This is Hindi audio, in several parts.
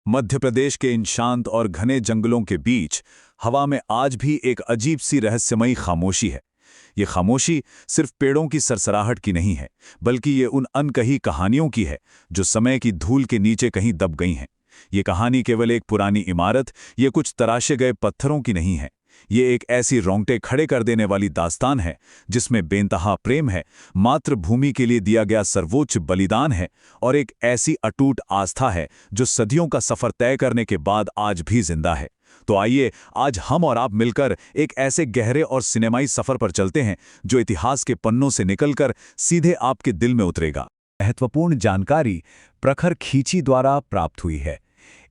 मध्य प्रदेश के इन शांत और घने जंगलों के बीच हवा में आज भी एक अजीब सी रहस्यमयी खामोशी है। ये खामोशी सिर्फ पेड़ों की सरसराहट की नहीं है, बल्कि ये उन अनकही कहानियों की है जो समय की धूल के नीचे कहीं दब गई हैं। ये कहानी केवल एक पुरानी इमारत, ये कुछ तराशे गए पत्थरों की नहीं है। ये एक ऐसी रोंगटे खड़े कर देने वाली दास्तान है जिसमें बेनतहा प्रेम है, मातृभूमि के लिए दिया गया सर्वोच्च बलिदान है और एक ऐसी अटूट आस्था है जो सदियों का सफर तय करने के बाद आज भी जिंदा है। तो आइए आज हम और आप मिलकर एक ऐसे गहरे और सिनेमाई सफर पर चलते हैं जो इतिहास के पन्नों से निकलकर सीधे आपके दिल में उतरेगा। महत्वपूर्ण जानकारी प्रखर खींची द्वारा प्राप्त हुई है।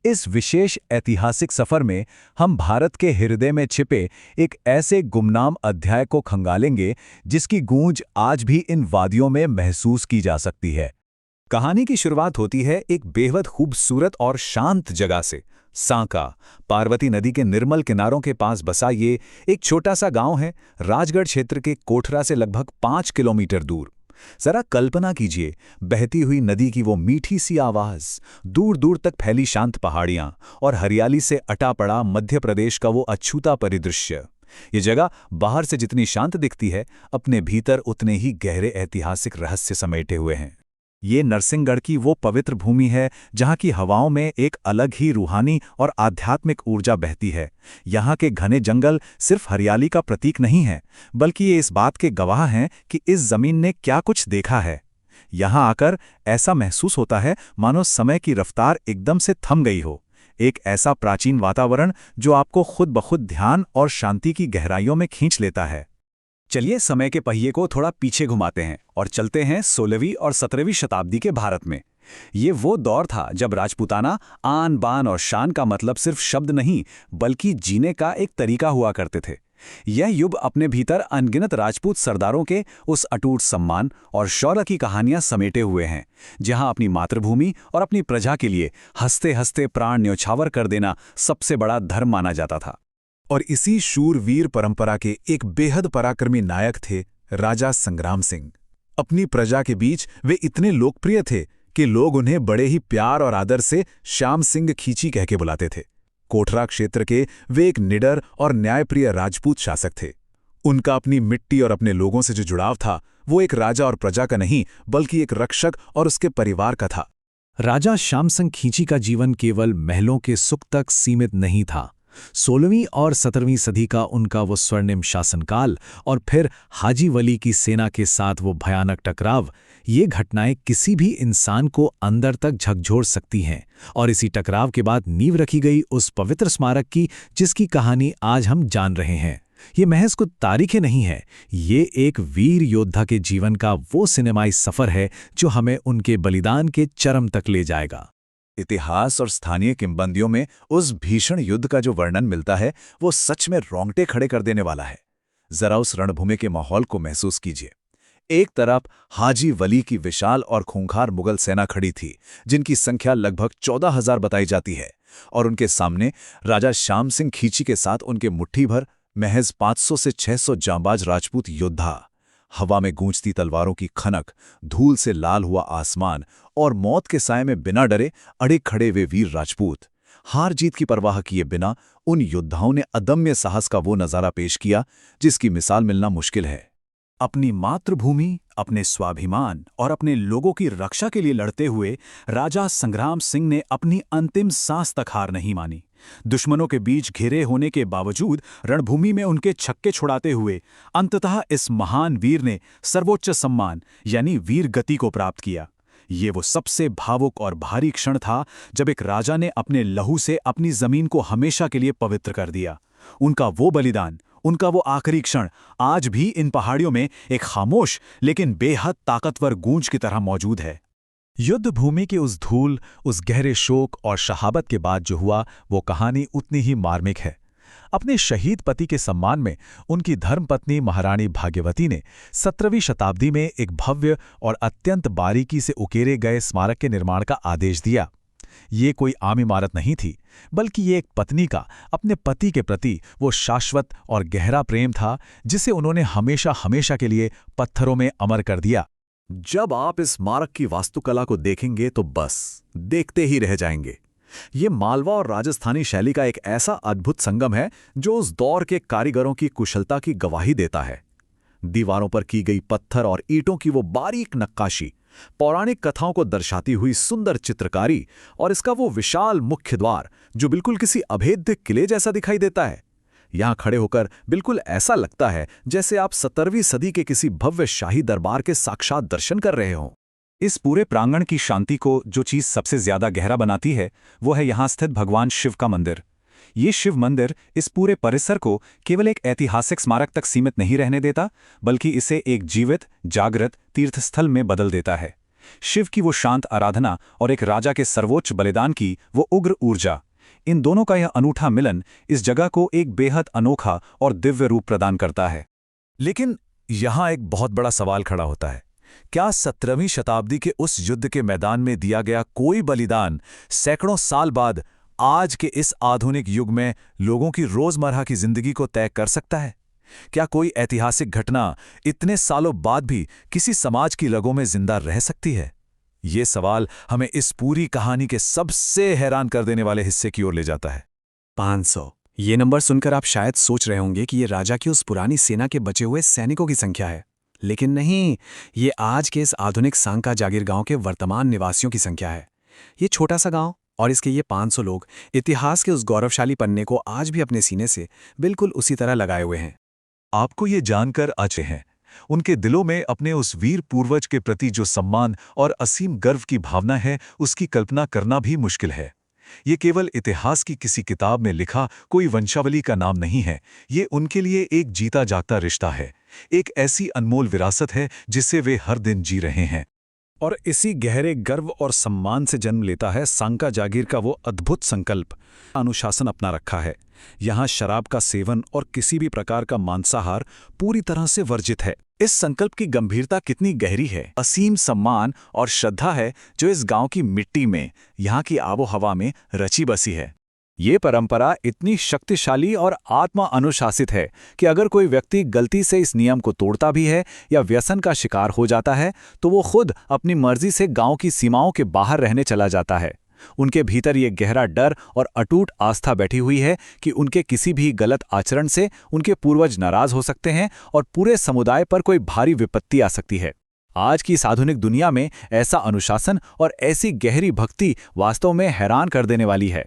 इस विशेष ऐतिहासिक सफर में हम भारत के हृदय में छिपे एक ऐसे गुमनाम अध्याय को खंगालेंगे जिसकी गूंज आज भी इन वादियों में महसूस की जा सकती है। कहानी की शुरुआत होती है एक बेहद खूबसूरत और शांत जगह से। सांका, पार्वती नदी के निर्मल किनारों के पास बसा ये एक छोटा सा गांव है, राजगढ़ क्षेत्र के कोठरा से लगभग 5 किलोमीटर दूर। जरा कल्पना कीजिए, बहती हुई नदी की वो मीठी सी आवाज, दूर दूर तक फैली शांत पहाड़ियां और हरियाली से अटा पड़ा मध्य प्रदेश का वो अछूता परिदृश्य। ये जगह बाहर से जितनी शांत दिखती है, अपने भीतर उतने ही गहरे ऐतिहासिक रहस्य समेटे हुए हैं। ये नरसिंहगढ़ की वो पवित्र भूमि है जहाँ की हवाओं में एक अलग ही रूहानी और आध्यात्मिक ऊर्जा बहती है। यहाँ के घने जंगल सिर्फ हरियाली का प्रतीक नहीं है, बल्कि ये इस बात के गवाह हैं कि इस जमीन ने क्या कुछ देखा है। यहाँ आकर ऐसा महसूस होता है मानो समय की रफ्तार एकदम से थम गई हो। एक ऐसा प्राचीन वातावरण जो आपको खुद ब खुद ध्यान और शांति की गहराइयों में खींच लेता है। चलिए समय के पहिए को थोड़ा पीछे घुमाते हैं और चलते हैं 16वीं और 17वीं शताब्दी के भारत में। ये वो दौर था जब राजपूताना, आन बान और शान का मतलब सिर्फ शब्द नहीं बल्कि जीने का एक तरीका हुआ करते थे। यह युग अपने भीतर अनगिनत राजपूत सरदारों के उस अटूट सम्मान और शौर्य की कहानियां समेटे हुए हैं, जहां अपनी मातृभूमि और अपनी प्रजा के लिए हंसते हंसते प्राण न्यौछावर कर देना सबसे बड़ा धर्म माना जाता था। और इसी शूरवीर परंपरा के एक बेहद पराक्रमी नायक थे राजा संग्राम सिंह। अपनी प्रजा के बीच वे इतने लोकप्रिय थे कि लोग उन्हें बड़े ही प्यार और आदर से श्याम सिंह खींची कह के बुलाते थे। कोठरा क्षेत्र के वे एक निडर और न्यायप्रिय राजपूत शासक थे। उनका अपनी मिट्टी और अपने लोगों से जो जुड़ाव था, वो एक राजा और प्रजा का नहीं बल्कि एक रक्षक और उसके परिवार का था। राजा श्याम सिंह खींची का जीवन केवल महलों के सुख तक सीमित नहीं था। 16वीं और 17वीं सदी का उनका वो स्वर्णिम शासनकाल और फिर हाजी वली की सेना के साथ वो भयानक टकराव, ये घटनाएं किसी भी इंसान को अंदर तक झकझोर सकती हैं। और इसी टकराव के बाद नींव रखी गई उस पवित्र स्मारक की जिसकी कहानी आज हम जान रहे हैं। ये महज कुछ तारीखें नहीं है, ये एक वीर योद्धा के जीवन का वो सिनेमाई सफर है जो हमें उनके बलिदान के चरम तक ले जाएगा। इतिहास और स्थानीय किंवदंतियों में उस भीषण युद्ध का जो वर्णन मिलता है वो सच में रोंगटे खड़े कर देने वाला है। जरा उस रणभूमि के माहौल को महसूस कीजिए। एक तरफ हाजी वली की विशाल और खूंखार मुगल सेना खड़ी थी जिनकी संख्या लगभग 14,000 बताई जाती है, और उनके सामने राजा श्याम सिंह खींची के साथ उनके मुट्ठी भर महज 500 से 600 जांबाज राजपूत योद्धा। हवा में गूंजती तलवारों की खनक, धूल से लाल हुआ आसमान और मौत के साए में बिना डरे अड़े खड़े वे वीर राजपूत। हार जीत की परवाह किए बिना उन योद्धाओं ने अदम्य साहस का वो नज़ारा पेश किया जिसकी मिसाल मिलना मुश्किल है। अपनी मातृभूमि, अपने स्वाभिमान और अपने लोगों की रक्षा के लिए लड़ते हुए राजा संग्राम सिंह ने अपनी अंतिम सांस तक हार नहीं मानी। दुश्मनों के बीच घिरे होने के बावजूद रणभूमि में उनके छक्के छुड़ाते हुए अंततः इस महान वीर ने सर्वोच्च सम्मान यानी वीर गति को प्राप्त किया। ये वो सबसे भावुक और भारी क्षण था जब एक राजा ने अपने लहू से अपनी जमीन को हमेशा के लिए पवित्र कर दिया। उनका वो बलिदान, उनका वो आखिरी क्षण आज भी इन पहाड़ियों में एक खामोश लेकिन बेहद ताकतवर गूंज की तरह मौजूद है। युद्ध भूमि की उस धूल, उस गहरे शोक और शहादत के बाद जो हुआ वो कहानी उतनी ही मार्मिक है। अपने शहीद पति के सम्मान में उनकी धर्मपत्नी महारानी भाग्यवती ने 17वीं शताब्दी में एक भव्य और अत्यंत बारीकी से उकेरे गए स्मारक के निर्माण का आदेश दिया। ये कोई आम इमारत नहीं थी, बल्कि ये एक पत्नी का अपने पति के प्रति वो शाश्वत और गहरा प्रेम था जिसे उन्होंने हमेशा हमेशा के लिए पत्थरों में अमर कर दिया। जब आप इस स्मारक की वास्तुकला को देखेंगे तो बस देखते ही रह जाएंगे। ये मालवा और राजस्थानी शैली का एक ऐसा अद्भुत संगम है जो उस दौर के कारीगरों की कुशलता की गवाही देता है। दीवारों पर की गई पत्थर और ईंटों की वो बारीक नक्काशी, पौराणिक कथाओं को दर्शाती हुई सुंदर चित्रकारी और इसका वो विशाल मुख्य द्वार जो बिल्कुल किसी अभेद्य किले जैसा दिखाई देता है। यहां खड़े होकर बिल्कुल ऐसा लगता है जैसे आप 17वीं सदी के किसी भव्य शाही दरबार के साक्षात दर्शन कर रहे हों। इस पूरे प्रांगण की शांति को जो चीज़ सबसे ज्यादा गहरा बनाती है वो है यहाँ स्थित भगवान शिव का मंदिर। ये शिव मंदिर इस पूरे परिसर को केवल एक ऐतिहासिक स्मारक तक सीमित नहीं रहने देता, बल्कि इसे एक जीवित, जागृत तीर्थस्थल में बदल देता है। शिव की वो शांत आराधना और एक राजा के सर्वोच्च बलिदान की वो उग्र ऊर्जा, इन दोनों का यह अनूठा मिलन इस जगह को एक बेहद अनोखा और दिव्य रूप प्रदान करता है। लेकिन यहां एक बहुत बड़ा सवाल खड़ा होता है। क्या 17वीं शताब्दी के उस युद्ध के मैदान में दिया गया कोई बलिदान सैकड़ों साल बाद आज के इस आधुनिक युग में लोगों की रोजमर्रा की जिंदगी को तय कर सकता है? क्या कोई ऐतिहासिक घटना इतने सालों बाद भी किसी समाज की रगों में जिंदा रह सकती है? ये सवाल हमें इस पूरी कहानी के सबसे हैरान कर देने वाले हिस्से की ओर ले जाता है। 500। ये नंबर सुनकर आप शायद सोच रहे होंगे कि ये राजा की उस पुरानी सेना के बचे हुए सैनिकों की संख्या है, लेकिन नहीं, ये आज के इस आधुनिक सांका जागीर गांव के वर्तमान निवासियों की संख्या है। ये छोटा सा गांव और इसके ये 500 लोग इतिहास के उस गौरवशाली पन्ने को आज भी अपने सीने से बिल्कुल उसी तरह लगाए हुए हैं। आपको ये जानकर आश्चर्य है, उनके दिलों में अपने उस वीर पूर्वज के प्रति जो सम्मान और असीम गर्व की भावना है, उसकी कल्पना करना भी मुश्किल है। ये केवल इतिहास की किसी किताब में लिखा कोई वंशावली का नाम नहीं है, ये उनके लिए एक जीता जागता रिश्ता है, एक ऐसी अनमोल विरासत है जिसे वे हर दिन जी रहे हैं। और इसी गहरे गर्व और सम्मान से जन्म लेता है सांका जागीर का वो अद्भुत संकल्प। अनुशासन अपना रखा है। यहाँ शराब का सेवन और किसी भी प्रकार का मांसाहार पूरी तरह से वर्जित है। इस संकल्प की गंभीरता कितनी गहरी है, असीम सम्मान और श्रद्धा है जो इस गांव की मिट्टी में, यहाँ की आबो हवा में रची बसी है। ये परंपरा इतनी शक्तिशाली और आत्मा अनुशासित है कि अगर कोई व्यक्ति गलती से इस नियम को तोड़ता भी है या व्यसन का शिकार हो जाता है तो वो खुद अपनी मर्जी से गांव की सीमाओं के बाहर रहने चला जाता है। उनके भीतर ये गहरा डर और अटूट आस्था बैठी हुई है कि उनके किसी भी गलत आचरण से उनके पूर्वज नाराज हो सकते हैं और पूरे समुदाय पर कोई भारी विपत्ति आ सकती है। आज की इस आधुनिक दुनिया में ऐसा अनुशासन और ऐसी गहरी भक्ति वास्तव में हैरान कर देने वाली है।